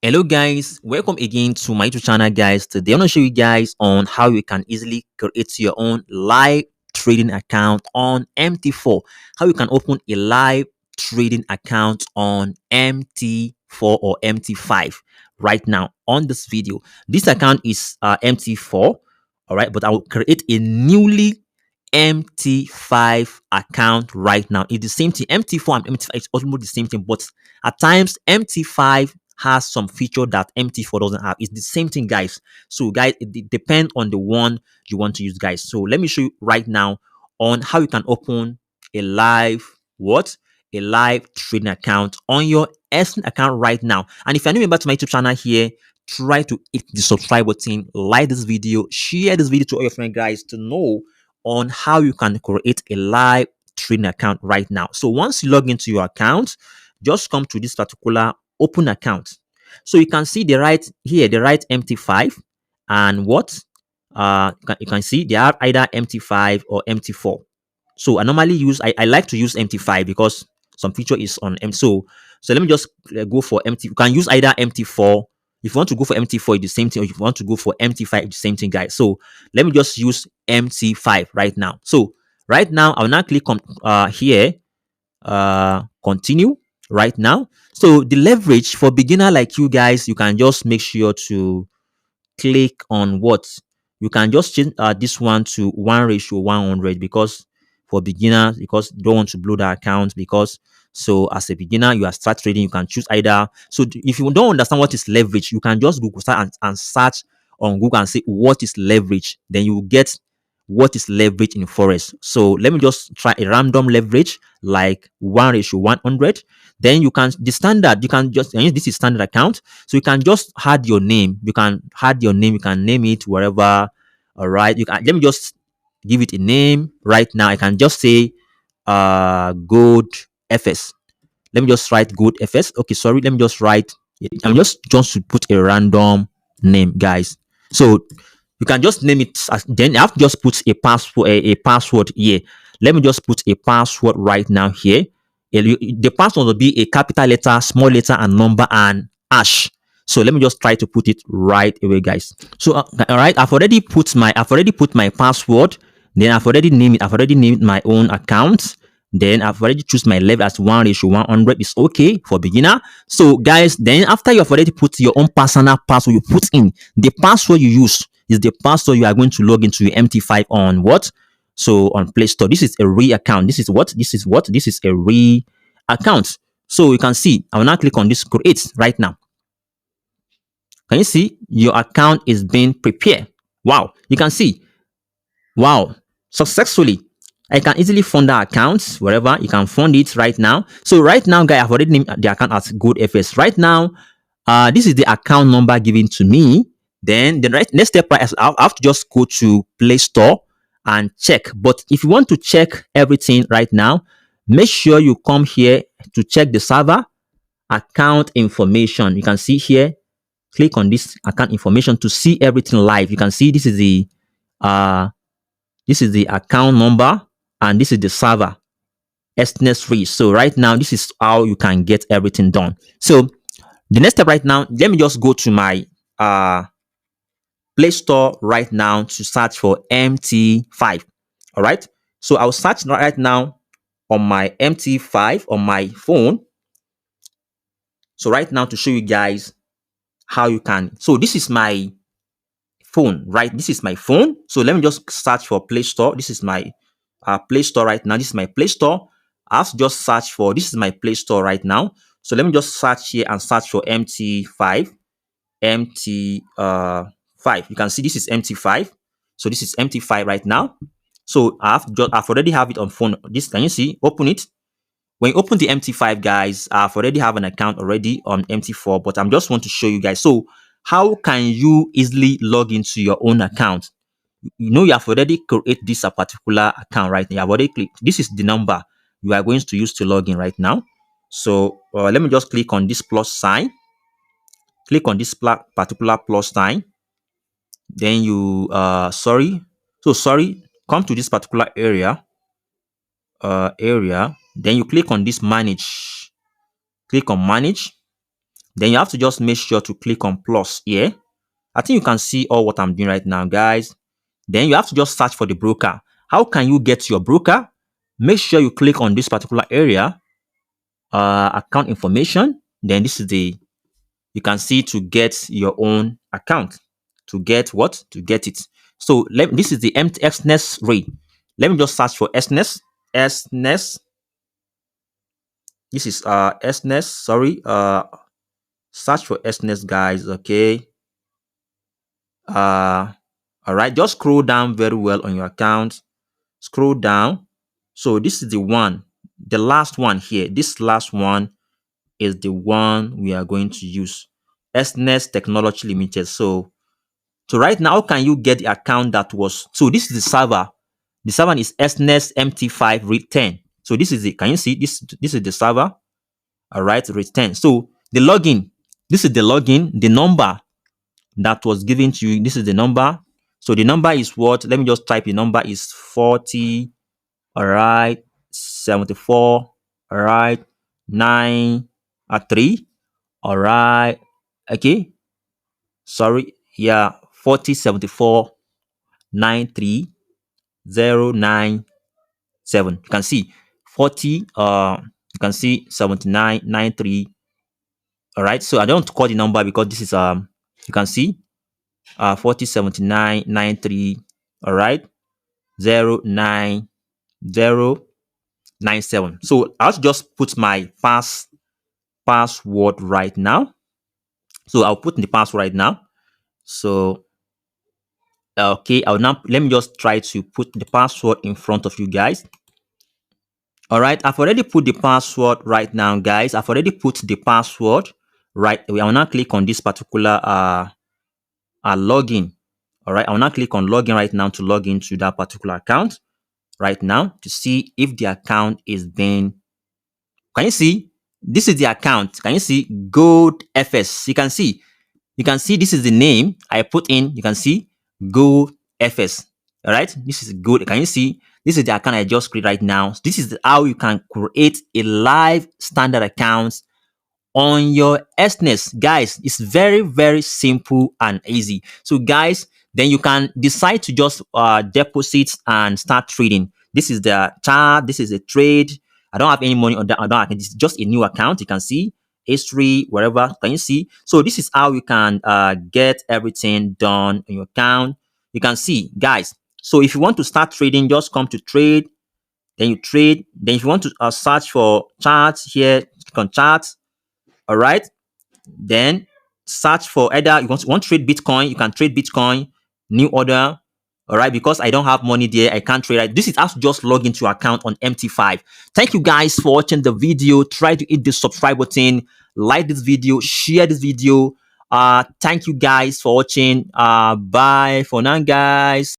Hello guys, welcome again to my YouTube channel guys. Today I'm going to show you guys on how you can easily create your own live trading account on MT4. How you can open a live trading account on MT4 or MT5 right now on this video. This account is MT4, all right, but I will create a newly MT5 account right now. It's the same thing. MT4 and MT5 is almost the same thing, but at times MT5 has some feature that MT4 doesn't have. It's the same thing, guys. So, guys, it depends on the one you want to use, guys. So, let me show you right now on how you can open a live a live trading account on your Exness account right now. And if you're new member to my YouTube channel here, try to hit the subscribe button, like this video, share this video to all your friends, guys, to know on how you can create a live trading account right now. So once you log into your account, just come to this particular open account. So you can see the right here, the right MT5 and you can see they are either MT5 or MT4. So I normally I like to use MT5 because some feature is on M. So let me just go for MT. You can use either MT4. If you want to go for MT4, it's the same thing. Or if you want to go for MT5, it's the same thing, guys. So let me just use MT5 right now. So right now, I'll now click on here, continue right now. So the leverage for beginner like you guys, you can just make sure to click on what you can just change this one to 1:100 because for beginners, because you don't want to blow the account. Because so as a beginner you are start trading, you can choose either. So if you don't understand what is leverage, you can just Google start and search on Google and say what is leverage, then you will get what is leverage in Forex. So let me just try a random leverage like 1:100. Then you can the standard, you can just, and this is standard account, so you can just add your name. You can add your name, you can name it wherever. All right, you can, let me just give it a name right now. I can just say gold FS. Let me just write gold FS. Okay, sorry, let me just write it. I'm just to put a random name, guys. So you can just name it as, then I have to just put a password, a password here. Let me just put a password right now here. The password will be a capital letter, small letter, and number and hash. So let me just try to put it right away, guys. So all right, I've already put my password. Then I've already named my own account. Then I've already choose my level as 1:100. It's okay for beginner. So guys, then after you've already put your own personal password, you put in the password you use is the password you are going to log into your MT5 on what? So on Play Store. This is a re account. This is a re account. So you can see, I will now click on this create right now. Can you see your account is being prepared? Wow, you can see. Wow, successfully. I can easily fund that account wherever you can fund it right now. So right now, guys, I've already named the account as Gold FS. Right now, this is the account number given to me. Then the next step, I have to just go to Play Store and check. But if you want to check everything right now, make sure you come here to check the server account information. You can see here, click on this account information to see everything live. You can see this is the account number and this is the server Exness free. So right now, this is how you can get everything done. So the next step right now, let me just go to my Play Store right now to search for MT5. All right. So I'll search right now on my MT5 on my phone. So right now to show you guys how you can. So this is my phone, right? This is my phone. So let me just search for Play Store. This is my Play Store right now. This is my Play Store. I have to just search for, this is my Play Store right now. So let me just search here and search for MT5. MT5. You can see this is MT5. So this is MT5 right now. So I've already have it on phone. This, can you see? Open it. When you open the MT5, guys, I've already have an account already on MT4, but I'm just want to show you guys. So how can you easily log into your own account? You know, you have already created this particular account, right? You have already clicked. This is the number you are going to use to log in right now. So let me just click on this plus sign. Click on this particular plus sign. Then you come to this particular area. Then you click on this manage. Click on manage. Then you have to just make sure to click on plus here. I think you can see all what I'm doing right now, guys. Then you have to just search for the broker. How can you get to your broker? Make sure you click on this particular area, account information. Then this is the, you can see to get your own account. To get what? To get it. So this is the Exness rate. Let me just search for Exness. Exness. This is Exness. Sorry. Search for Exness, guys. Okay. All right. Just scroll down very well on your account. Scroll down. So this is the one, the last one here. This last one is the one we are going to use. Exness Technology Limited. So right now, how can you get the account that was, so this is the server. The server is Exness MT5 read 10. So this is it. Can you see this? This is the server. All right, read 10. So the login, this is the login, the number that was given to you. This is the number. So the number is what? Let me just type the number is 40. All right, 74. All right, 9 3. All right, okay. Sorry, yeah, 40 74 93097. You can see 40, you can see 7993. All right, so I don't call the number because this is you can see 40 79 93. All right, 09097. So I'll just put my password right now. So I'll put in the password right now. So okay, I'll now, let me just try to put the password in front of you guys. All right, I've already put the password right now, guys. I've already put the password right. I will now click on this particular login. All right, I will now click on login right now to log into that particular account right now to see if the account is being. Can you see? This is the account. Can you see Gold FS? You can see this is the name I put in. You can see Gold FS. All right, this is good. Can you see? This is the account I just created right now. This is how you can create a live standard account on your Exness. Guys, it's very, very simple and easy. So guys, then you can decide to just deposit and start trading. This is the chart. This is a trade. I don't have any money on that. I don't. It's just a new account. You can see history, wherever. Can you see? So this is how you can get everything done on your account. You can see, guys. So if you want to start trading, just come to trade. Then you trade. Then if you want to search for charts here, click on charts. All right. Then search for either you want to trade Bitcoin, you can trade Bitcoin, new order. All right, because I don't have money there, I can't trade. Right? This is how to just log into your account on MT5. Thank you guys for watching the video. Try to hit the subscribe button, like this video, share this video. Thank you guys for watching. Bye for now, guys.